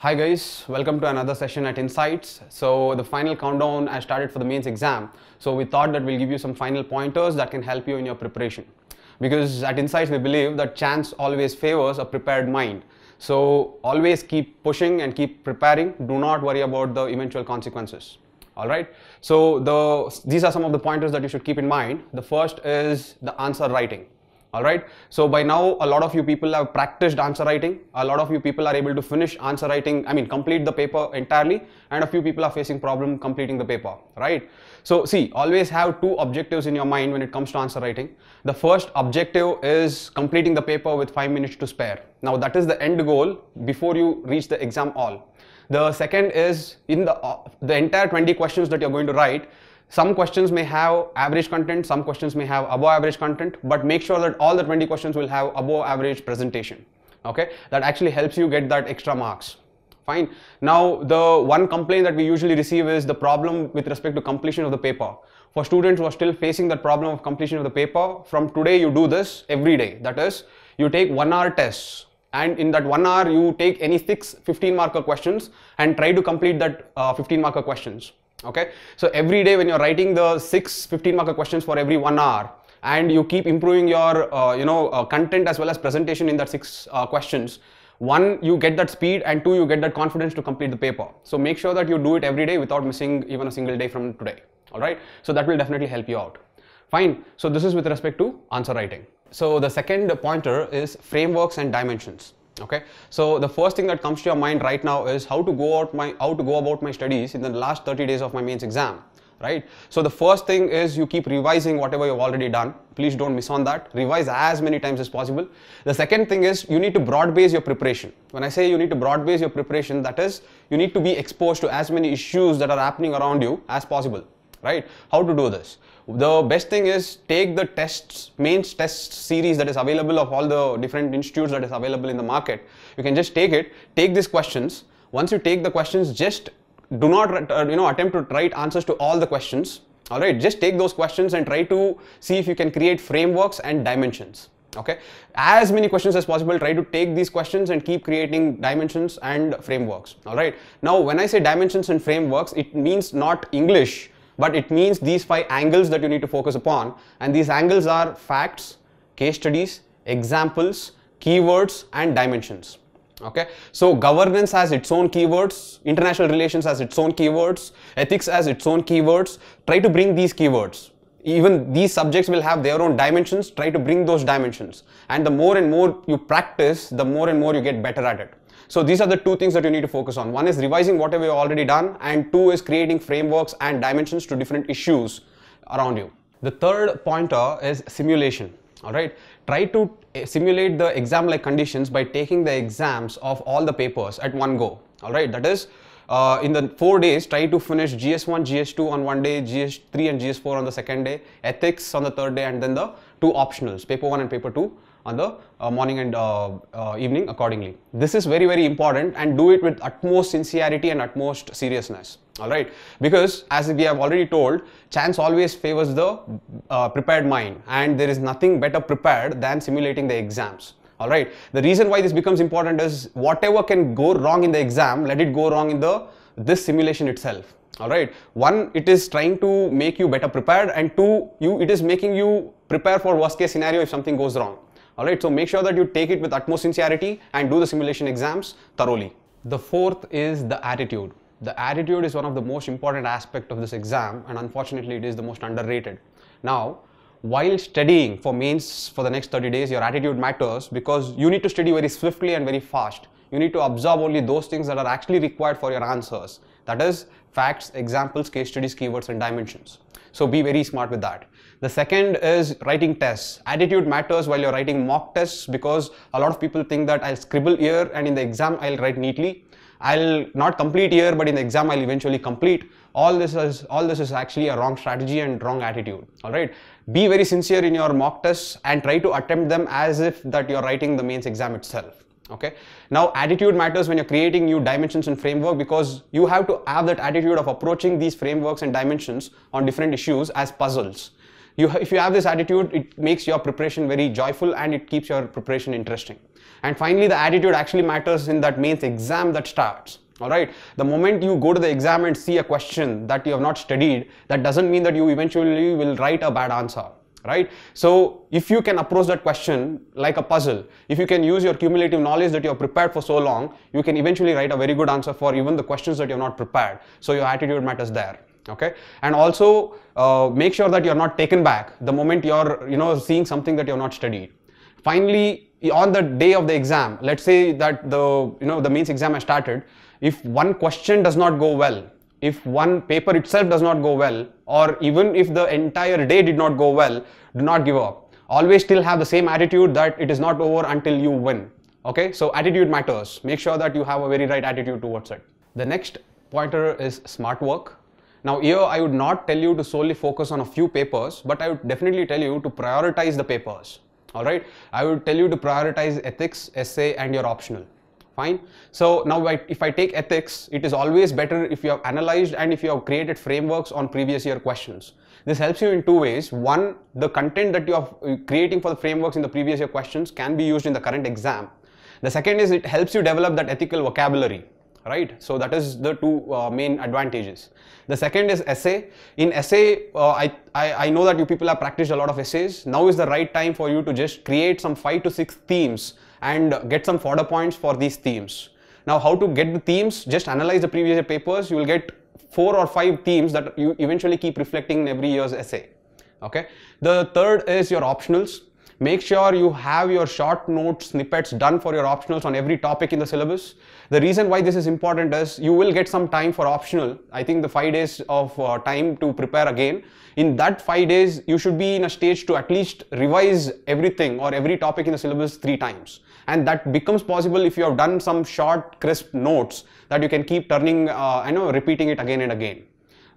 Hi guys, welcome to another session at Insights. So the final countdown has started for the mains exam. So we thought that we'll give you some final pointers that can help you in your preparation. Because at Insights we believe that chance always favors a prepared mind. So always keep pushing and keep preparing. Do not worry about the eventual consequences. Alright, so these are some of the pointers that you should keep in mind. The first is the answer writing. Alright, so by now a lot of you people have practiced answer writing. A lot of you people are able to finish answer writing, complete the paper entirely, and a few people are facing problem completing the paper, right? So see, always have two objectives in your mind when it comes to answer writing. The first objective is completing the paper with 5 minutes to spare. Now that is the end goal before you reach the exam hall. The second is in the entire 20 questions that you're going to write. Some questions may have average content, some questions may have above average content, but make sure that all the 20 questions will have above average presentation. Okay, that actually helps you get that extra marks. Fine. Now the one complaint that we usually receive is the problem with respect to completion of the paper. For students who are still facing that problem of completion of the paper, from today you do this every day. That is, you take 1 hour tests, and in that 1 hour you take any 6 15-marker questions and try to complete that 15-marker questions. Okay, so every day when you're writing the 6 15-marker questions for every 1 hour, and you keep improving your content as well as presentation in that 6 questions, one, you get that speed, and two, you get that confidence to complete the paper. So make sure that you do it every day without missing even a single day from today. All right, so that will definitely help you out. Fine, so this is with respect to answer writing. So the second pointer is frameworks and dimensions. Okay, so the first thing that comes to your mind right now is how to go about my studies in the last 30 days of my mains exam, right? So the first thing is you keep revising whatever you've already done. Please don't miss on that. Revise as many times as possible. The second thing is you need to broad base your preparation. When I say you need to broad base your preparation, that is, you need to be exposed to as many issues that are happening around you as possible, right? How to do this? The best thing is take the mains test series that is available of all the different institutes that is available in the market. You can just take these questions. Once you take the questions, just do not attempt to write answers to all the questions. All right, just take those questions and try to see if you can create frameworks and dimensions. Okay, as many questions as possible, try to take these questions and keep creating dimensions and frameworks. All right, now when I say dimensions and frameworks, it means not English, but it means these 5 angles that you need to focus upon, and these angles are facts, case studies, examples, keywords, and dimensions. Okay, so governance has its own keywords, international relations has its own keywords, ethics has its own keywords. Try to bring these keywords. Even these subjects will have their own dimensions. Try to bring those dimensions, and the more and more you practice, the more and more you get better at it. So these are the 2 things that you need to focus on. One is revising whatever you've already done, and 2 is creating frameworks and dimensions to different issues around you. The third pointer is simulation. All right, try to simulate the exam-like conditions by taking the exams of all the papers at one go. All right, that is, in the 4 days, try to finish GS1, GS2 on one day, GS3 and GS4 on the second day, ethics on the third day, and then the 2 optionals, paper 1 and paper 2 on the morning and evening accordingly. This is very, very important, and do it with utmost sincerity and utmost seriousness. All right, because as we have already told, chance always favors the prepared mind, and there is nothing better prepared than simulating the exams. All right, the reason why this becomes important is whatever can go wrong in the exam, let it go wrong in this simulation itself. All right, one, it is trying to make you better prepared, and two, it is making you prepare for worst case scenario if something goes wrong. All right, so make sure that you take it with utmost sincerity and do the simulation exams thoroughly. The fourth is the attitude. The attitude is one of the most important aspect of this exam, and unfortunately it is the most underrated. Now, while studying for mains for the next 30 days, your attitude matters, because you need to study very swiftly and very fast. You need to absorb only those things that are actually required for your answers. That is, facts, examples, case studies, keywords, and dimensions. So be very smart with that. The second is writing tests. Attitude matters while you're writing mock tests, because a lot of people think that I'll scribble here and in the exam I'll write neatly. I'll not complete here, but in the exam I'll eventually complete. All this is actually a wrong strategy and wrong attitude. All right, be very sincere in your mock tests and try to attempt them as if that you're writing the mains exam itself. Okay, now attitude matters when you're creating new dimensions and framework, because you have to have that attitude of approaching these frameworks and dimensions on different issues as puzzles. If you have this attitude, it makes your preparation very joyful and it keeps your preparation interesting. And finally, the attitude actually matters in that mains exam that starts. Alright, the moment you go to the exam and see a question that you have not studied, that doesn't mean that you eventually will write a bad answer. Right? So if you can approach that question like a puzzle, if you can use your cumulative knowledge that you have prepared for so long, you can eventually write a very good answer for even the questions that you have not prepared. So your attitude matters there. Okay, and also make sure that you are not taken back the moment you are seeing something that you have not studied. Finally, on the day of the exam, let's say that the mains exam has started. If one question does not go well, if one paper itself does not go well, or even if the entire day did not go well, do not give up. Always still have the same attitude that it is not over until you win. Okay, so attitude matters. Make sure that you have a very right attitude towards it. The next pointer is smart work. Now here I would not tell you to solely focus on a few papers, but I would definitely tell you to prioritize the papers. Alright, I would tell you to prioritize ethics, essay and your optional. Fine. So now if I take ethics, it is always better if you have analyzed and if you have created frameworks on previous year questions. This helps you in two ways. One, the content that you are creating for the frameworks in the previous year questions can be used in the current exam. The second is it helps you develop that ethical vocabulary. Right, so that is the two main advantages. The second is essay. In essay, I know that you people have practiced a lot of essays. Now is the right time for you to just create some 5 to 6 themes and get some fodder points for these themes. Now, how to get the themes? Just analyze the previous year papers. You will get 4 or 5 themes that you eventually keep reflecting in every year's essay. Okay. The third is your optionals. Make sure you have your short note snippets done for your optionals on every topic in the syllabus. The reason why this is important is you will get some time for optional. I think the 5 days of time to prepare again. In that 5 days, you should be in a stage to at least revise everything or every topic in the syllabus 3 times. And that becomes possible if you have done some short, crisp notes that you can keep turning, repeating it again and again.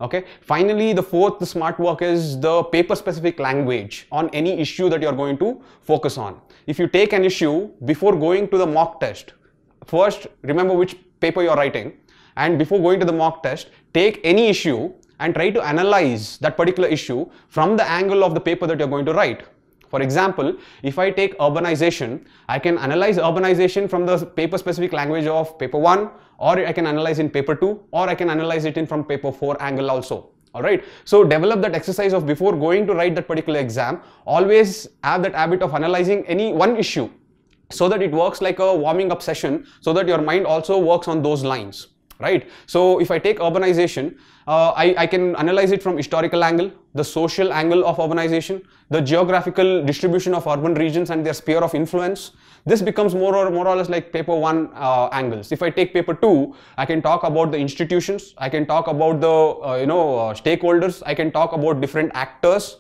Okay. Finally, the fourth smart work is the paper specific language on any issue that you are going to focus on. If you take an issue before going to the mock test, first remember which paper you are writing, and before going to the mock test, take any issue and try to analyze that particular issue from the angle of the paper that you are going to write. For example, if I take urbanization, I can analyze urbanization from the paper specific language of paper 1, or I can analyze in paper 2, or I can analyze it in from paper 4 angle also. Alright, so develop that exercise of before going to write that particular exam, always have that habit of analyzing any one issue so that it works like a warming up session, so that your mind also works on those lines. Right. So if I take urbanization, I can analyze it from historical angle, the social angle of urbanization, the geographical distribution of urban regions and their sphere of influence. This becomes more or less like paper 1 angles. If I take paper 2, I can talk about the institutions, I can talk about the stakeholders, I can talk about different actors.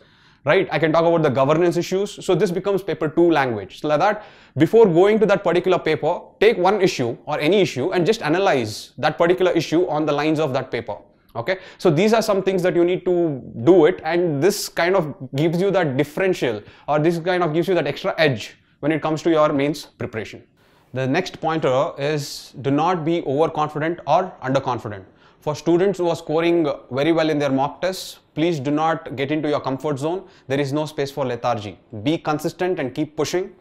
Right, I can talk about the governance issues. So this becomes paper 2 language. So like that, before going to that particular paper, take one issue or any issue and just analyze that particular issue on the lines of that paper. Okay, so these are some things that you need to do it, and this kind of gives you that differential, or this kind of gives you that extra edge when it comes to your mains preparation. The next pointer is do not be overconfident or underconfident. For students who are scoring very well in their mock tests, please do not get into your comfort zone. There is no space for lethargy. Be consistent and keep pushing.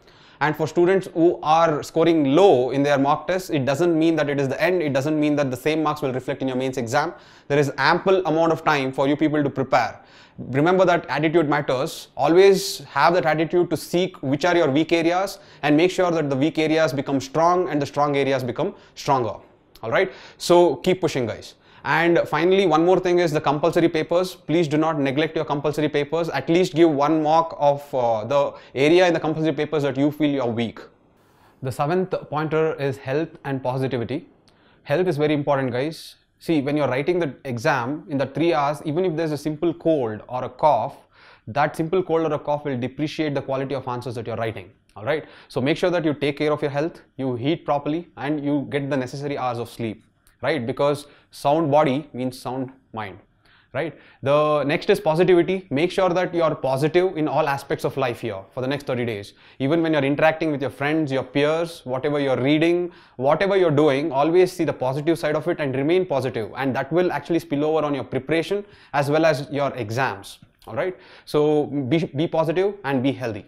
And for students who are scoring low in their mock tests, it doesn't mean that it is the end. It doesn't mean that the same marks will reflect in your mains exam. There is ample amount of time for you people to prepare. Remember that attitude matters. Always have that attitude to seek which are your weak areas and make sure that the weak areas become strong and the strong areas become stronger. Alright, so keep pushing, guys. And finally, one more thing is the compulsory papers. Please do not neglect your compulsory papers. At least give one mark of the area in the compulsory papers that you feel you are weak. The seventh pointer is health and positivity. Health is very important, guys. See, when you're writing the exam in the 3 hours, even if there's a simple cold or a cough, that simple cold or a cough will depreciate the quality of answers that you're writing. Alright, so make sure that you take care of your health, you eat properly, and you get the necessary hours of sleep. Right, because sound body means sound mind. Right. The next is positivity. Make sure that you are positive in all aspects of life here for the next 30 days. Even when you're interacting with your friends, your peers, whatever you're reading, whatever you're doing, always see the positive side of it and remain positive. And that will actually spill over on your preparation as well as your exams. All right. So be positive and be healthy.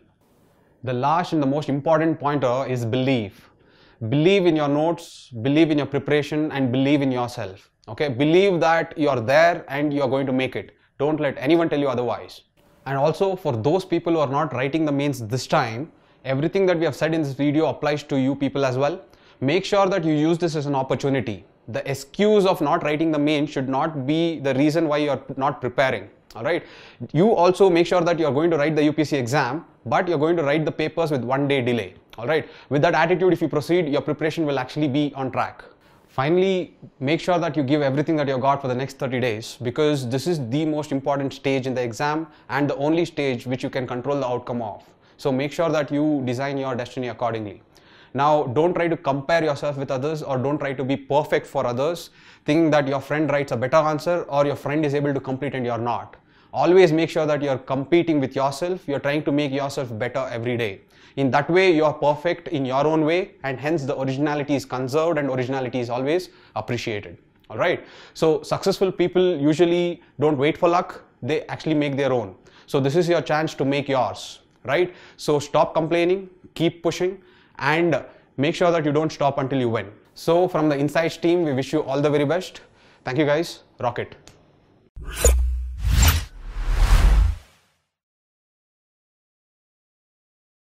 The last and the most important pointer is believe. Believe in your notes, believe in your preparation, and believe in yourself. Okay. Believe that you are there and you are going to make it. Don't let anyone tell you otherwise. And also, for those people who are not writing the mains this time, everything that we have said in this video applies to you people as well. Make sure that you use this as an opportunity. The excuse of not writing the main should not be the reason why you are not preparing. All right. You also make sure that you are going to write the UPSC exam, but you're going to write the papers with 1 day delay. All right. With that attitude, if you proceed, your preparation will actually be on track. Finally, make sure that you give everything that you've got for the next 30 days, because this is the most important stage in the exam and the only stage which you can control the outcome of. So make sure that you design your destiny accordingly. Now, don't try to compare yourself with others, or don't try to be perfect for others, thinking that your friend writes a better answer or your friend is able to complete and you're not. Always make sure that you're competing with yourself. You're trying to make yourself better every day. In that way, you're perfect in your own way, and hence the originality is conserved and originality is always appreciated. All right. So successful people usually don't wait for luck. They actually make their own. So this is your chance to make yours, right? So stop complaining, keep pushing, and make sure that you don't stop until you win. So from the Insights team, we wish you all the very best. Thank you guys. Rock it.